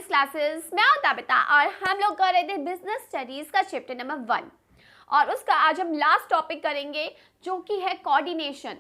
Morning classes में आता बेटा और हम लोग कर रहे थे बिजनेस स्टडीज का चैप्टर नंबर 1 और उसका आज हम लास्ट टॉपिक करेंगे जो कि है कोऑर्डिनेशन,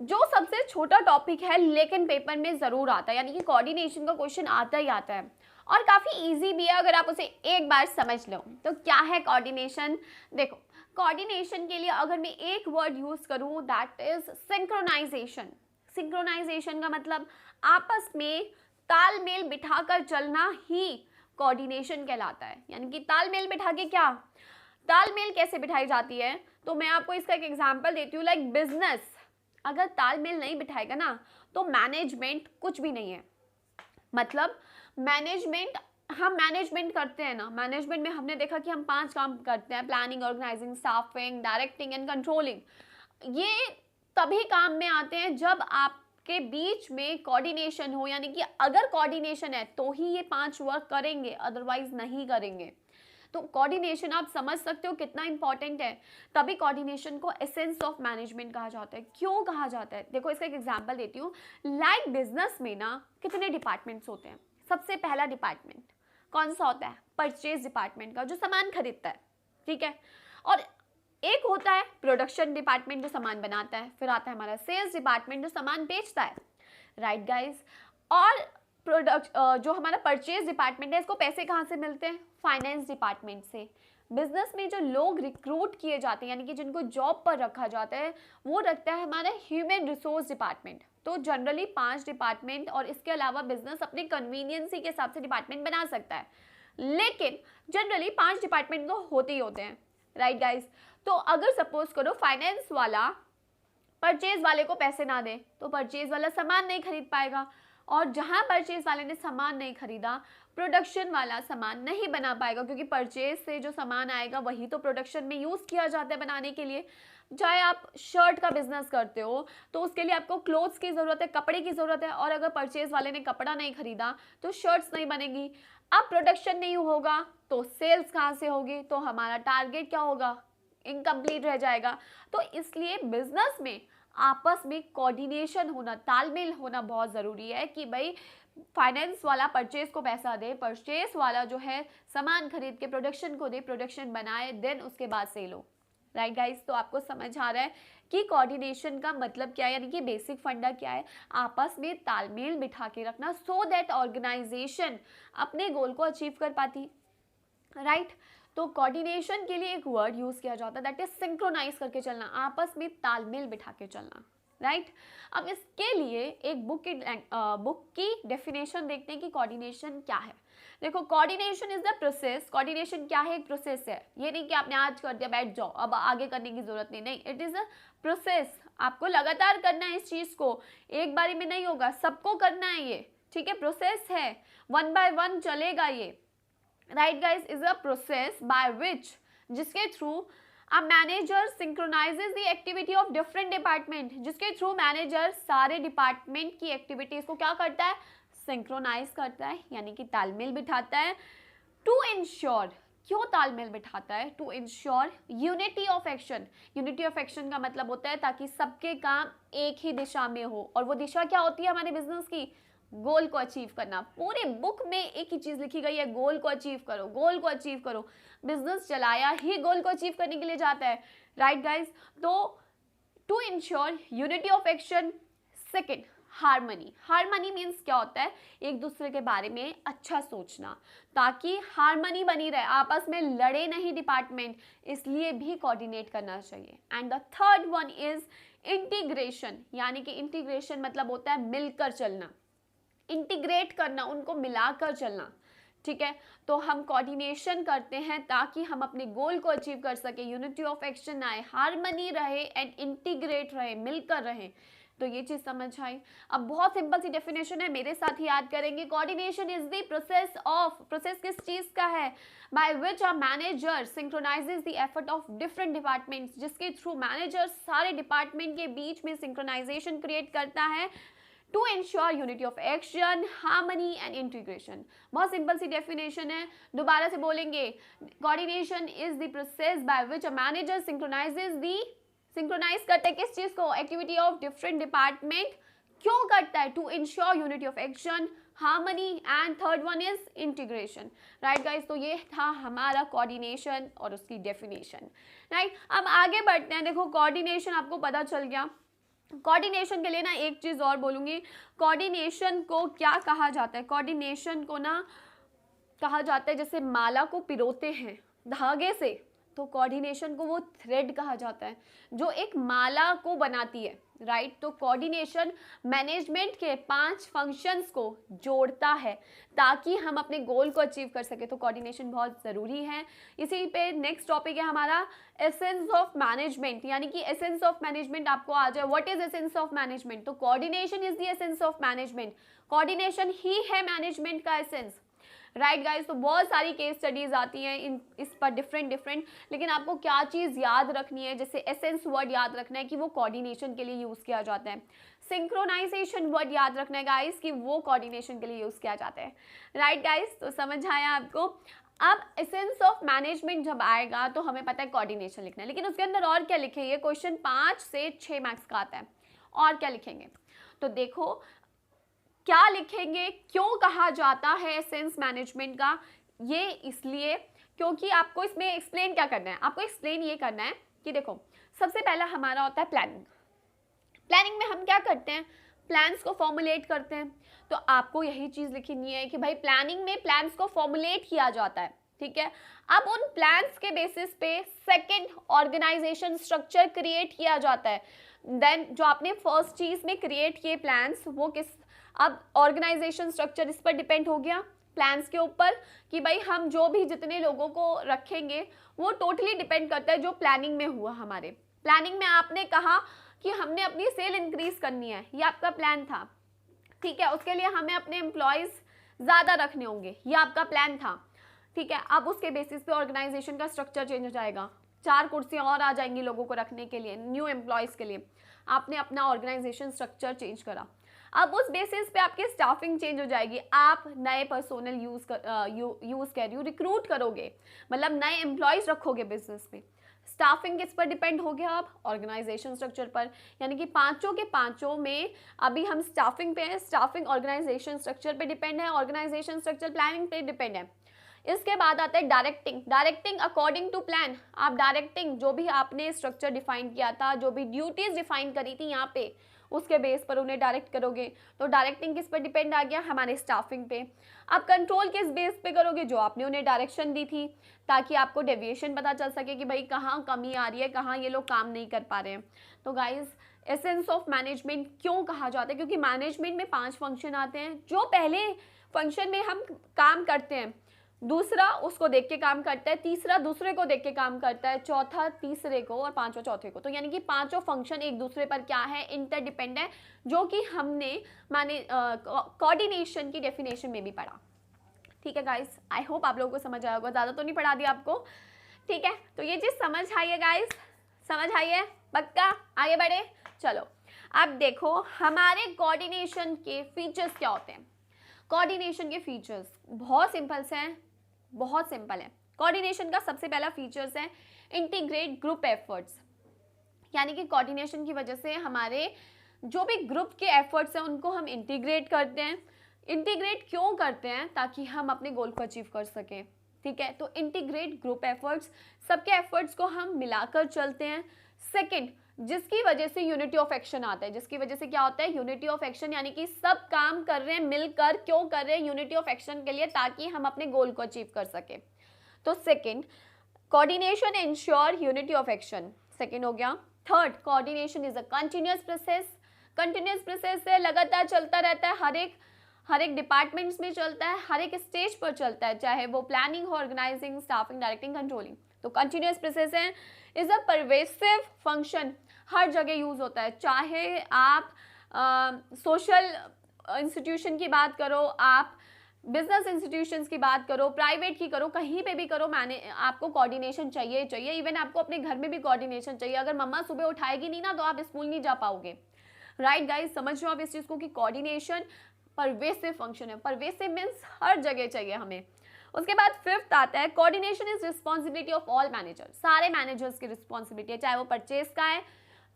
जो सबसे छोटा टॉपिक है लेकिन पेपर में ज़रूर आता है, यानी कि कोऑर्डिनेशन का क्वेश्चन आता ही आता है और काफ़ी इजी भी है अगर आप उसे एक बार समझ लो। तो क्या है कोऑर्डिनेशन? देखो, कोऑर्डिनेशन के लिए अगर मैं एक वर्ड यूज़ करूँ दैट इज़ सिंक्रोनाइजेशन। सिंक्रोनाइजेशन का मतलब आपस में तालमेल बिठाकर चलना ही कोऑर्डिनेशन कहलाता है। यानी कि तालमेल बिठा के क्या, तालमेल कैसे बिठाई जाती है, तो मैं आपको इसका एक एग्जांपल देती हूँ। लाइक बिजनेस अगर तालमेल नहीं बिठाएगा ना तो मैनेजमेंट कुछ भी नहीं है। मतलब मैनेजमेंट, हम मैनेजमेंट करते हैं ना, मैनेजमेंट में हमने देखा कि हम 5 काम करते हैं, planning, organising, staffing, directing and controlling. ये तभी काम में आते हैं जब आपके बीच में कोऑर्डिनेशन हो, यानी कि अगर कोऑर्डिनेशन है तो ही ये 5 वर्क करेंगे, अदरवाइज नहीं करेंगे। तो कोऑर्डिनेशन आप समझ सकते हो कितना इंपॉर्टेंट है। तभी कोऑर्डिनेशन को एसेंस ऑफ मैनेजमेंट कहा जाता है। क्यों कहा जाता है? देखो, इसका एक एग्जांपल देती हूँ। लाइक बिजनेस में ना कितने डिपार्टमेंट्स होते हैं। सबसे पहला डिपार्टमेंट कौन सा होता है? परचेज डिपार्टमेंट का, जो सामान खरीदता है, ठीक है। और एक होता है प्रोडक्शन डिपार्टमेंट जो सामान बनाता है, फिर आता है हमारा सेल्स डिपार्टमेंट जो सामान बेचता है, राइट गाइज। और जो हमारा परचेज डिपार्टमेंट है, इसको पैसे कहाँ से मिलते हैं? फाइनेंस डिपार्टमेंट से। बिजनेस में जो लोग रिक्रूट किए जाते हैं, यानी कि जिनको जॉब पर रखा जाता है, वो रखता है हमारा ह्यूमन रिसोर्स डिपार्टमेंट। तो जनरली 5 डिपार्टमेंट और इसके अलावा बिजनेस अपने कन्वीनियंसी के हिसाब से डिपार्टमेंट बना सकता है, लेकिन जनरली 5 डिपार्टमेंट तो होते ही होते हैं, राइट गाइज। तो अगर सपोज करो फाइनेंस वाला परचेज वाले को पैसे ना दे तो परचेज वाला सामान नहीं खरीद पाएगा, और जहां परचेज वाले ने सामान नहीं खरीदा, प्रोडक्शन वाला सामान नहीं बना पाएगा, क्योंकि परचेज से जो सामान आएगा वही तो प्रोडक्शन में यूज़ किया जाता है बनाने के लिए। चाहे आप शर्ट का बिजनेस करते हो तो उसके लिए आपको क्लोथ्स की ज़रूरत है, कपड़े की ज़रूरत है, और अगर परचेज वाले ने कपड़ा नहीं खरीदा तो शर्ट्स नहीं बनेगी। अब प्रोडक्शन नहीं होगा तो सेल्स कहाँ से होगी? तो हमारा टारगेट क्या होगा? इनकम्प्लीट रह जाएगा। तो इसलिए बिजनेस में आपस में कोऑर्डिनेशन होना, तालमेल होना बहुत ज़रूरी है कि भाई फाइनेंस वाला परचेज को पैसा दे, परचेज वाला जो है सामान खरीद के प्रोडक्शन को दे, प्रोडक्शन बनाए, देन उसके बाद सेल हो, राइट गाइस। तो आपको समझ आ रहा है कि कोऑर्डिनेशन का मतलब क्या है, यानी कि बेसिक फंडा क्या है? आपस में तालमेल बिठा के रखना, सो दैट ऑर्गेनाइजेशन अपने गोल को अचीव कर पाती, राइट। तो कोऑर्डिनेशन के लिए एक वर्ड यूज किया जाता है दैट इज सिंक्रोनाइज करके चलना, आपस में तालमेल बिठा के चलना, राइट। अब इसके लिए एक बुक की डेफिनेशन देखते हैं कि कोऑर्डिनेशन क्या है। देखो, coordination is the process. Coordination क्या है? एक प्रोसेस है। ये नहीं कि आपने आज कर दिया बैठ जाओ अब आगे करने की जरूरत नहीं, नहीं, इट इज अ प्रोसेस। आपको लगातार करना है इस चीज को, एक बारी में नहीं होगा, सबको करना है ये, ठीक है। प्रोसेस है, 1 by 1 चलेगा ये, right guys. Is a process by which, जिसके through a manager synchronises the activity of different department, जिसके थ्रू मैनेजर सारे डिपार्टमेंट की एक्टिविटीज को क्या करता है? सिंक्रोनाइज करता है, यानी कि तालमेल बिठाता है। टू इंश्योर, क्यों तालमेल बिठाता है? To ensure unity of action. Unity of action का मतलब होता है ताकि सबके काम एक ही दिशा में हो, और वो दिशा क्या होती है हमारे बिजनेस की? गोल को अचीव करना। पूरे बुक में एक ही चीज लिखी गई है, गोल को अचीव करो, गोल को अचीव करो। बिजनेस चलाया ही गोल को अचीव करने के लिए जाता है, राइट गाइज। तो to ensure unity of action. Second, harmony. Harmony means क्या होता है? एक दूसरे के बारे में अच्छा सोचना, ताकि हार्मनी बनी रहे, आपस में लड़े नहीं डिपार्टमेंट, इसलिए भी कोऑर्डिनेट करना चाहिए। And the third one is integration, यानी कि इंटीग्रेशन मतलब होता है मिलकर चलना, इंटीग्रेट करना, उनको मिलाकर चलना, ठीक है। तो हम कोऑर्डिनेशन करते हैं ताकि हम अपने गोल को अचीव कर सके, यूनिटी ऑफ एक्शन आए, हार्मनी रहे एंड इंटीग्रेट रहे, मिलकर रहे। तो ये चीज समझ आई। अब बहुत सिंपल सी डेफिनेशन है, मेरे साथ ही याद करेंगे। Coordination is the process of, process किस चीज का है? By which a manager synchronises the effort of different departments, जिसके थ्रू मैनेजर सारे डिपार्टमेंट के बीच में सिंक्रोनाइजेशन क्रिएट करता है to ensure unity of action, harmony and integration. बहुत सिंपल सी डेफिनेशन है, दोबारा से बोलेंगे। Coordination is the process by which a manager synchronise करता है किस चीज को? Activity of different department. क्यों करता है? To ensure unity of action, harmony and third one is integration. Right guys, तो ये था हमारा कोऑर्डिनेशन और उसकी डेफिनेशन। राइट, अब आगे बढ़ते हैं। देखो कोऑर्डिनेशन आपको पता चल गया। कोऑर्डिनेशन के लिए ना एक चीज़ और बोलूँगी, कोऑर्डिनेशन को क्या कहा जाता है? कोऑर्डिनेशन को ना कहा जाता है जैसे माला को पिरोते हैं धागे से, तो कोऑर्डिनेशन को वो थ्रेड कहा जाता है जो एक माला को बनाती है। राइट, तो कोऑर्डिनेशन मैनेजमेंट के 5 फंक्शंस को जोड़ता है ताकि हम अपने गोल को अचीव कर सके। तो कोऑर्डिनेशन बहुत ज़रूरी है। इसी पे नेक्स्ट टॉपिक है हमारा एसेंस ऑफ मैनेजमेंट, यानी कि एसेंस ऑफ मैनेजमेंट आपको आ जाए। What is essence of management? तो coordination is the essence of management. Coordination ही है मैनेजमेंट का एसेंस। राइट गाइस, तो बहुत सारी केस स्टडीज आती हैं इस पर डिफरेंट, लेकिन आपको क्या चीज़ याद रखनी है, जैसे एसेंस वर्ड याद रखना है कि वो कोऑर्डिनेशन के लिए यूज़ किया जाता है। सिंक्रोनाइजेशन वर्ड याद रखना है गाइस कि वो कोऑर्डिनेशन के लिए यूज़ किया जाता है। राइट गाइस, तो समझ आया आपको। अब एसेंस ऑफ मैनेजमेंट जब आएगा तो हमें पता है कोऑर्डिनेशन लिखना है, लेकिन उसके अंदर और क्या लिखेंगे? क्वेश्चन 5 से 6 मार्क्स का आता है। और क्या लिखेंगे? तो देखो क्या लिखेंगे, क्यों कहा जाता है एसेंस मैनेजमेंट का? ये इसलिए क्योंकि आपको इसमें एक्सप्लेन क्या करना है, आपको एक्सप्लेन ये करना है कि देखो सबसे पहला हमारा होता है प्लानिंग। प्लानिंग में हम क्या करते हैं? प्लान्स को फॉर्मुलेट करते हैं। तो आपको यही चीज़ लिखनी है कि भाई प्लानिंग में प्लान्स को फॉर्मुलेट किया जाता है। ठीक है, अब उन प्लान्स के बेसिस पे सेकंड ऑर्गेनाइजेशन स्ट्रक्चर क्रिएट किया जाता है। देन जो आपने फर्स्ट चीज़ में क्रिएट किए प्लान्स, वो किस, अब ऑर्गेनाइजेशन स्ट्रक्चर इस पर डिपेंड हो गया प्लान्स के ऊपर कि भाई हम जो भी जितने लोगों को रखेंगे वो टोटली डिपेंड करता है जो प्लानिंग में हुआ। हमारे प्लानिंग में आपने कहा कि हमने अपनी सेल इंक्रीज करनी है, ये आपका प्लान था। ठीक है, उसके लिए हमें अपने एम्प्लॉयज़ ज़्यादा रखने होंगे, ये आपका प्लान था। ठीक है, अब उसके बेसिस पे ऑर्गेनाइजेशन का स्ट्रक्चर चेंज हो जाएगा, 4 कुर्सियाँ और आ जाएंगी लोगों को रखने के लिए, न्यू एम्प्लॉयज़ के लिए। आपने अपना ऑर्गेनाइजेशन स्ट्रक्चर चेंज करा, अब उस बेसिस पे आपकी स्टाफिंग चेंज हो जाएगी। आप नए पर्सोनल यूज़ कर रही हो, रिक्रूट करोगे, मतलब नए एम्प्लॉयज़ रखोगे बिजनेस में। स्टाफिंग किस पर डिपेंड हो गया? अब ऑर्गेनाइजेशन स्ट्रक्चर पर, यानी कि पांचों के पांचों में अभी हम स्टाफिंग पे हैं। स्टाफिंग ऑर्गेनाइजेशन स्ट्रक्चर पे डिपेंड है, ऑर्गेनाइजेशन स्ट्रक्चर प्लानिंग पे डिपेंड है। इसके बाद आता है directing. Directing according to plan, आप डायरेक्टिंग जो भी आपने स्ट्रक्चर डिफाइन किया था, जो भी ड्यूटीज डिफाइन करी थी यहाँ पे, उसके बेस पर उन्हें डायरेक्ट करोगे। तो डायरेक्टिंग किस पर डिपेंड आ गया? हमारे स्टाफिंग पे। आप कंट्रोल किस बेस पे करोगे? जो आपने उन्हें डायरेक्शन दी थी, ताकि आपको डेविएशन पता चल सके कि भाई कहाँ कमी आ रही है, कहाँ ये लोग काम नहीं कर पा रहे हैं। तो गाइज एसेंस ऑफ मैनेजमेंट क्यों कहा जाता है? क्योंकि मैनेजमेंट में 5 फंक्शन आते हैं। जो पहले फंक्शन में हम काम करते हैं, दूसरा उसको देख के काम करता है, तीसरा दूसरे को देख के काम करता है, चौथा तीसरे को और पांचवा चौथे को। तो यानी कि पांचों फंक्शन एक दूसरे पर क्या है? इंटरडिपेंड है, जो कि हमने माने कोऑर्डिनेशन की डेफिनेशन में भी पढ़ा। ठीक है गाइस, आई होप आप लोगों को समझ आया होगा, ज़्यादा तो नहीं पढ़ा दिया आपको। ठीक है, तो ये चीज़ समझ आई है गाइस, समझ आई है पक्का? आगे बढ़े, चलो। अब देखो हमारे कोऑर्डिनेशन के फीचर्स क्या होते हैं। कोऑर्डिनेशन के फीचर्स बहुत सिंपल से हैं, बहुत सिंपल है। कोऑर्डिनेशन का सबसे पहला फीचर्स है इंटीग्रेट ग्रुप एफर्ट्स, यानी कि कोऑर्डिनेशन की वजह से हमारे जो भी ग्रुप के एफर्ट्स हैं उनको हम इंटीग्रेट करते हैं। इंटीग्रेट क्यों करते हैं? ताकि हम अपने गोल को अचीव कर सकें। ठीक है, तो इंटीग्रेट ग्रुप एफर्ट्स, सबके एफर्ट्स को हम मिलाकर चलते हैं। सेकेंड, जिसकी वजह से यूनिटी ऑफ एक्शन आता है। जिसकी वजह से क्या होता है? यूनिटी ऑफ एक्शन, यानी कि सब काम कर रहे हैं मिलकर। क्यों कर रहे हैं? यूनिटी ऑफ एक्शन के लिए, ताकि हम अपने गोल को अचीव कर सके। तो second, coordination ensure unity of action, second हो गया। Third, coordination is a continuous process. Continuous process है, लगातार चलता रहता है, हर एक डिपार्टमेंट्स में चलता है, हर एक स्टेज पर चलता है, चाहे वो प्लानिंग हो, ऑर्गेनाइजिंग, स्टाफिंग, डायरेक्टिंग, कंट्रोलिंग। तो कंटिन्यूअस प्रोसेस है, इज अ परवेसिव फंक्शन, हर जगह यूज होता है। चाहे आप सोशल इंस्टीट्यूशन की बात करो, आप बिजनेस इंस्टीट्यूशंस की बात करो, प्राइवेट की करो, कहीं पे भी करो, आपको कोऑर्डिनेशन चाहिए। इवन आपको अपने घर में भी कोऑर्डिनेशन चाहिए। अगर मम्मा सुबह उठाएगी नहीं ना, तो आप स्कूल नहीं जा पाओगे। राइट गाइस, समझ लो आप इस चीज़ को कि कोऑर्डिनेशन परवेसिव फंक्शन है। परवेसिव मीन्स हर जगह चाहिए हमें। उसके बाद फिफ्थ आता है coordination is responsibility of all manager. सारे मैनेजर्स की रिस्पॉन्सिबिलिटी है, चाहे वो परचेज का है,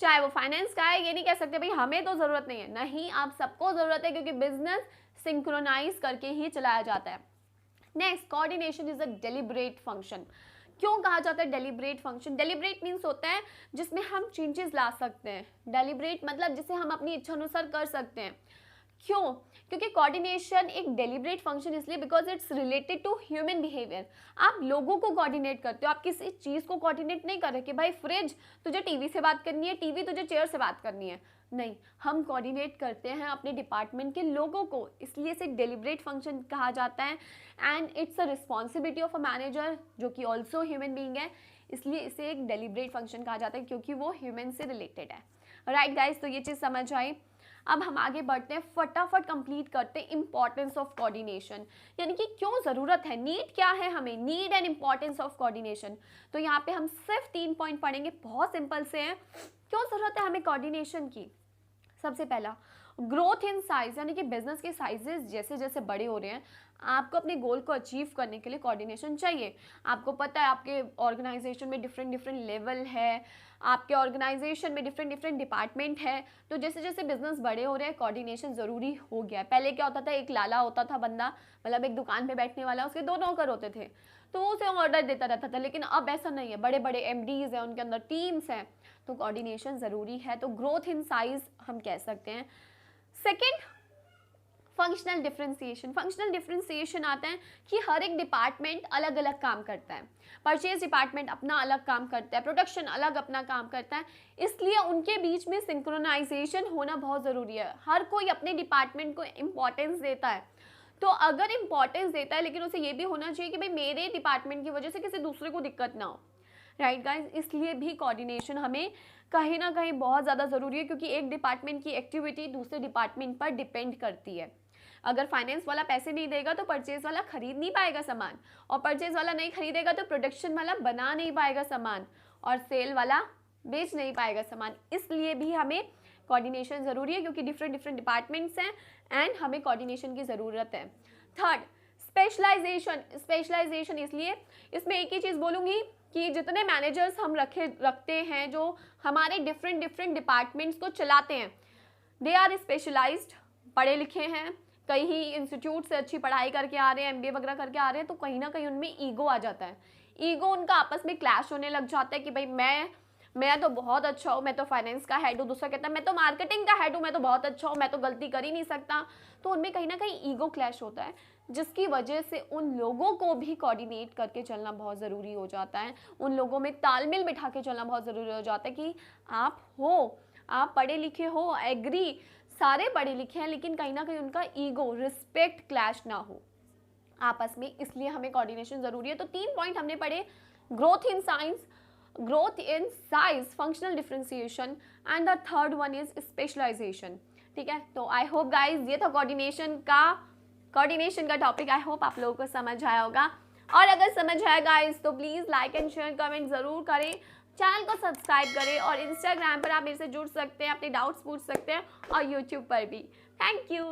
चाहे वो फाइनेंस का है, ये नहीं कह सकते भाई हमें तो ज़रूरत नहीं है, नहीं, आप सबको ज़रूरत है, क्योंकि बिजनेस सिंक्रोनाइज करके ही चलाया जाता है। Next, coordination is a deliberate function. क्यों कहा जाता है डेलिब्रेट फंक्शन? डेलिब्रेट मीन्स होता है जिसमें हम चेंजेस ला सकते हैं। डेलिब्रेट मतलब जिसे हम अपनी इच्छा अनुसार कर सकते हैं। क्यों? क्योंकि कोऑर्डिनेशन एक डेलिब्रेट फंक्शन इसलिए because it's related to human behaviour. आप लोगों को कोऑर्डिनेट करते हो, आप किसी चीज़ को कोऑर्डिनेट नहीं कर रहे कि भाई फ्रिज तुझे टीवी से बात करनी है, टीवी तुझे चेयर से बात करनी है, नहीं, हम कोऑर्डिनेट करते हैं अपने डिपार्टमेंट के लोगों को, इसलिए इसे डेलिब्रेट फंक्शन कहा जाता है। And it's a responsibility of a manager जो कि ऑल्सो ह्यूमन बीइंग है, इसलिए इसे एक डेलिब्रेट फंक्शन कहा जाता है क्योंकि वो ह्यूमन से रिलेटेड है। राइट गाइज, तो ये चीज़ समझ आई। अब हम आगे बढ़ते हैं, फटाफट कंप्लीट करते हैं इंपॉर्टेंस ऑफ कोऑर्डिनेशन, यानी कि क्यों ज़रूरत है, नीड क्या है हमें, need and importance of coordination. तो यहाँ पे हम सिर्फ 3 पॉइंट पढ़ेंगे, बहुत सिंपल से हैं। क्यों ज़रूरत है हमें कोऑर्डिनेशन की? सबसे पहला, ग्रोथ इन साइज, यानी कि बिजनेस के साइजेस जैसे जैसे बड़े हो रहे हैं, आपको अपने गोल को अचीव करने के लिए कोऑर्डिनेशन चाहिए। आपको पता है आपके ऑर्गेनाइजेशन में डिफरेंट डिफरेंट लेवल है, आपके ऑर्गेनाइजेशन में डिफरेंट डिफरेंट डिपार्टमेंट है, तो जैसे जैसे बिजनेस बड़े हो रहे हैं कोऑर्डिनेशन ज़रूरी हो गया है। पहले क्या होता था, एक लाला होता था बंदा, मतलब एक दुकान पे बैठने वाला, उसके 2 नौकर होते थे, तो उसे ऑर्डर देता रहता था। लेकिन अब ऐसा नहीं है, बड़े बड़े एमडीज हैं, उनके अंदर टीम्स हैं, तो कोऑर्डिनेशन ज़रूरी है। तो ग्रोथ इन साइज हम कह सकते हैं। Second, functional differentiation. Functional differentiation आता है कि हर एक डिपार्टमेंट अलग अलग काम करता है। परचेज डिपार्टमेंट अपना अलग काम करता है, प्रोडक्शन अलग अपना काम करता है, इसलिए उनके बीच में सिंक्रोनाइजेशन होना बहुत ज़रूरी है। हर कोई अपने डिपार्टमेंट को इम्पोर्टेंस देता है, तो अगर इम्पोर्टेंस देता है लेकिन उसे ये भी होना चाहिए कि भाई मेरे डिपार्टमेंट की वजह से किसी दूसरे को दिक्कत ना हो। राइट गाइज, इसलिए भी कोऑर्डिनेशन हमें कहीं ना कहीं बहुत ज़्यादा ज़रूरी है, क्योंकि एक डिपार्टमेंट की एक्टिविटी दूसरे डिपार्टमेंट पर डिपेंड करती है। अगर फाइनेंस वाला पैसे नहीं देगा तो परचेज वाला खरीद नहीं पाएगा सामान, और परचेज वाला नहीं खरीदेगा तो प्रोडक्शन वाला बना नहीं पाएगा सामान, और सेल वाला बेच नहीं पाएगा सामान। इसलिए भी हमें कोऑर्डिनेशन ज़रूरी है, क्योंकि डिफरेंट डिफरेंट डिपार्टमेंट्स हैं एंड हमें कोऑर्डिनेशन की ज़रूरत है। Third, specialisation. स्पेशलाइजेशन इसलिए, इसमें एक ही चीज़ बोलूँगी कि जितने मैनेजर्स हम रखते हैं जो हमारे डिफरेंट डिफरेंट डिपार्टमेंट्स को चलाते हैं, दे आर स्पेशलाइज्ड, पढ़े लिखे हैं, कई इंस्टीट्यूट से अच्छी पढ़ाई करके आ रहे हैं, एमबीए वगैरह करके आ रहे हैं, तो कहीं ना कहीं उनमें ईगो आ जाता है। ईगो उनका आपस में क्लैश होने लग जाता है कि भाई मैं तो बहुत अच्छा हूँ, मैं तो फाइनेंस का हेड हूँ, दूसरा कहता है मैं तो मार्केटिंग का हेड हूँ, मैं तो बहुत अच्छा हूँ, मैं तो गलती कर ही नहीं सकता। तो उनमें कहीं ना कहीं ईगो क्लैश होता है, जिसकी वजह से उन लोगों को भी कोऑर्डिनेट करके चलना बहुत ज़रूरी हो जाता है, उन लोगों में तालमेल बिठा के चलना बहुत ज़रूरी हो जाता है कि आप पढ़े लिखे हो, एग्री, सारे पढ़े लिखे हैं, लेकिन कहीं ना कहीं उनका ईगो, रिस्पेक्ट क्लैश ना हो आपस में, इसलिए हमें कोऑर्डिनेशन ज़रूरी है। तो 3 पॉइंट हमने पढ़े, growth in size, functional differentiation, and the third one is specialisation. ठीक है, तो आई होप गाइज ये था कोऑर्डिनेशन का टॉपिक। आई होप आप लोगों को समझ आया होगा, और अगर समझ आया गाइज तो please like and share comment ज़रूर करें, चैनल को सब्सक्राइब करें, और इंस्टाग्राम पर आप मेरे से जुड़ सकते हैं, अपने डाउट्स पूछ सकते हैं, और यूट्यूब पर भी। Thank you.